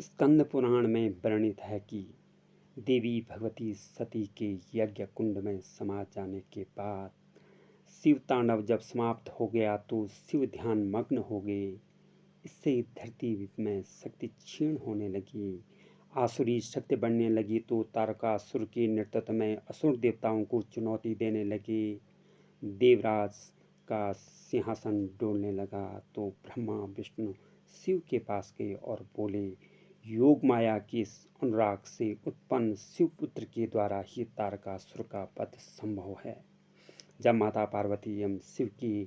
स्कंद पुराण में वर्णित है कि देवी भगवती सती के यज्ञ कुंड में समा जाने के बाद शिव तांडव जब समाप्त हो गया तो शिव ध्यान मग्न हो गए। इससे धरती में शक्ति क्षीण होने लगी, आसुरी शक्ति बढ़ने लगी। तो तारकासुर के नेतृत्व में असुर देवताओं को चुनौती देने लगे। देवराज का सिंहासन डोलने लगा तो ब्रह्मा विष्णु शिव के पास गए और बोले, योग माया के अनुराग से उत्पन्न शिवपुत्र के द्वारा ही तारकासुर का वध संभव है। जब माता पार्वती एवं शिव के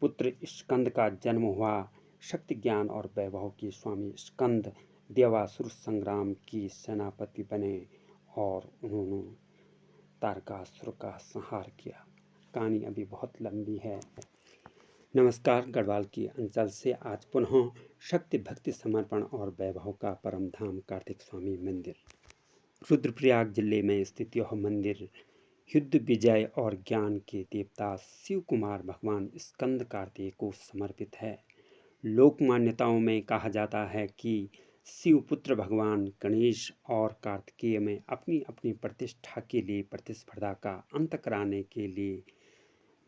पुत्र स्कंद का जन्म हुआ, शक्ति ज्ञान और वैभव के स्वामी स्कंद देवासुर संग्राम की सेनापति बने और उन्होंने तारकासुर का संहार किया। कहानी अभी बहुत लंबी है। नमस्कार, गढ़वाल के अंचल से आज पुनः शक्ति भक्ति समर्पण और वैभव का परम धाम कार्तिक स्वामी मंदिर। रुद्रप्रयाग जिले में स्थित यह मंदिर युद्ध विजय और ज्ञान के देवता शिव कुमार भगवान स्कंद कार्तिक को समर्पित है। लोक मान्यताओं में कहा जाता है कि शिवपुत्र भगवान गणेश और कार्तिकेय में अपनी अपनी प्रतिष्ठा के लिए प्रतिस्पर्धा का अंत कराने के लिए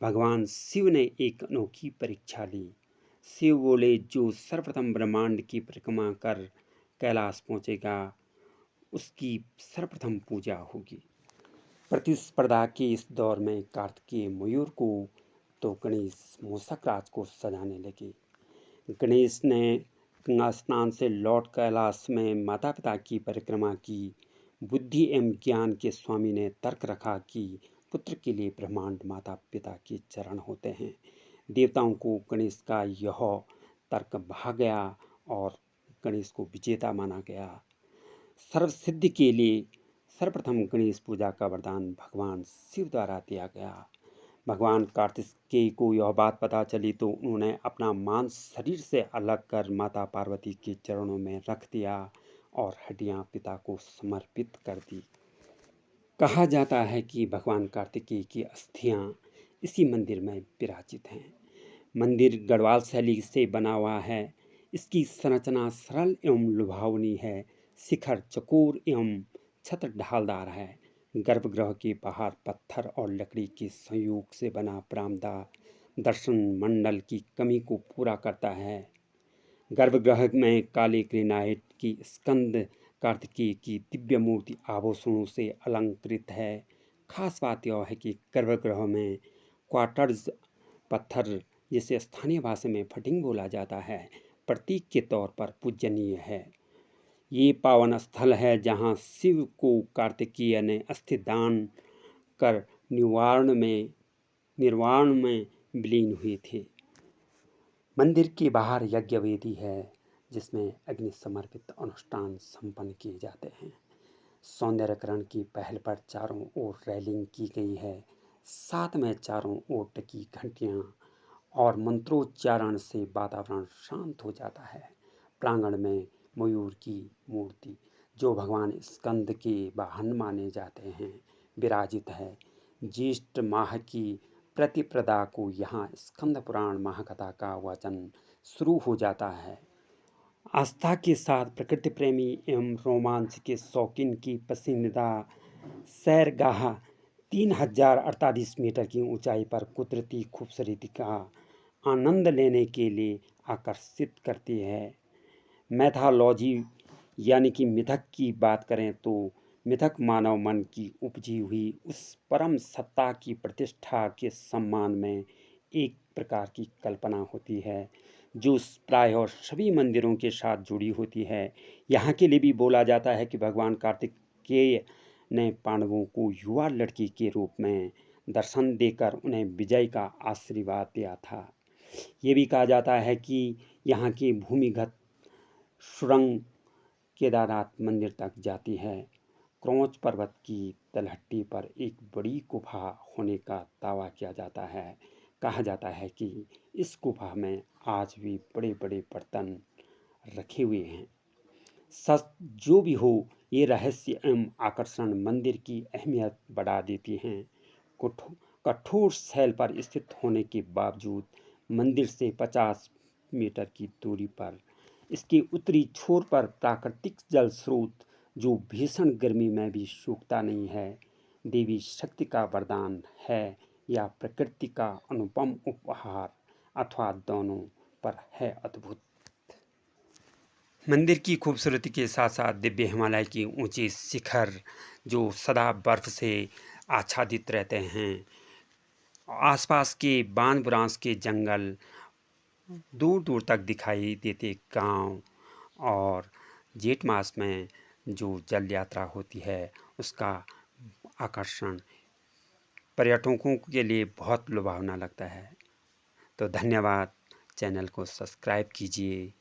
भगवान शिव ने एक अनोखी परीक्षा ली। शिव बोले, जो सर्वप्रथम ब्रह्मांड की परिक्रमा कर कैलाश पहुंचेगा उसकी सर्वप्रथम पूजा होगी। प्रतिस्पर्धा के इस दौर में कार्तिकेय मयूर को तो गणेश मूषक राज को सजाने लगे। गणेश ने गंगा स्नान से लौट कैलाश में माता पिता की परिक्रमा की। बुद्धि एवं ज्ञान के स्वामी ने तर्क रखा कि पुत्र के लिए ब्रह्मांड माता पिता के चरण होते हैं। देवताओं को गणेश का यह तर्क भा गया और गणेश को विजेता माना गया। सर्वसिद्धि के लिए सर्वप्रथम गणेश पूजा का वरदान भगवान शिव द्वारा दिया गया। भगवान कार्तिकेय को यह बात पता चली तो उन्होंने अपना मांस शरीर से अलग कर माता पार्वती के चरणों में रख दिया और हड्डियां पिता को समर्पित कर दी। कहा जाता है कि भगवान कार्तिकेय की अस्थियां इसी मंदिर में विराजित हैं। मंदिर गढ़वाल शैली से बना हुआ है। इसकी संरचना सरल एवं लुभावनी है। शिखर चकोर एवं छत ढालदार है। गर्भगृह के बाहर पत्थर और लकड़ी के संयोग से बना बरामदा दर्शन मंडल की कमी को पूरा करता है। गर्भगृह में काले ग्रेनाइट की स्कंद कार्तिकेय की दिव्य मूर्ति आभूषणों से अलंकृत है। खास बात यह है कि गर्भगृह में क्वार्टर्स पत्थर, जिसे स्थानीय भाषा में फटिंग बोला जाता है, प्रतीक के तौर पर पूजनीय है। ये पावन स्थल है जहाँ शिव को कार्तिकेय ने अस्थि दान कर निर्वाण में विलीन हुए थे। मंदिर के बाहर यज्ञ वेदी है जिसमें अग्नि समर्पित अनुष्ठान संपन्न किए जाते हैं। सौंदर्यकरण की पहल पर चारों ओर रेलिंग की गई है। साथ में चारों ओर टकी घंटियां और मंत्रोच्चारण से वातावरण शांत हो जाता है। प्रांगण में मयूर की मूर्ति, जो भगवान स्कंद के वाहन माने जाते हैं, विराजित है। ज्येष्ठ माह की प्रतिपदा को यहाँ स्कंद पुराण महाकथा का वचन शुरू हो जाता है। आस्था के साथ प्रकृति प्रेमी एवं रोमांच के शौकीन की पसंदीदा सैरगाह 3048 मीटर की ऊंचाई पर कुदरती खूबसूरती का आनंद लेने के लिए आकर्षित करती है। मैथोलॉजी यानी कि मिथक की बात करें तो मिथक मानव मन की उपजी हुई उस परम सत्ता की प्रतिष्ठा के सम्मान में एक प्रकार की कल्पना होती है, जो प्रायः सभी मंदिरों के साथ जुड़ी होती है। यहाँ के लिए भी बोला जाता है कि भगवान कार्तिकेय ने पांडवों को युवा लड़की के रूप में दर्शन देकर उन्हें विजय का आशीर्वाद दिया था। ये भी कहा जाता है कि यहाँ की भूमिगत सुरंग केदारनाथ मंदिर तक जाती है। क्रौंच पर्वत की तलहटी पर एक बड़ी गुफा होने का दावा किया जाता है। कहा जाता है कि इस गुफा में आज भी बड़े बड़े बर्तन रखे हुए हैं। सच जो भी हो, ये रहस्य एवं आकर्षण मंदिर की अहमियत बढ़ा देती हैं। कठोर शैल पर स्थित होने के बावजूद मंदिर से 50 मीटर की दूरी पर इसके उत्तरी छोर पर प्राकृतिक जल स्रोत जो भीषण गर्मी में भी सूखता नहीं है, देवी शक्ति का वरदान है या प्रकृति का अनुपम उपहार, अथवा दोनों पर है अद्भुत। मंदिर की खूबसूरती के साथ साथ दिव्य हिमालय की ऊंची शिखर जो सदा बर्फ से आच्छादित रहते हैं, आसपास के बांध बुरांस के जंगल, दूर दूर तक दिखाई देते गांव, और जेठ मास में जो जल यात्रा होती है उसका आकर्षण पर्यटकों के लिए बहुत लुभावना लगता है। तो धन्यवाद, चैनल को सब्सक्राइब कीजिए।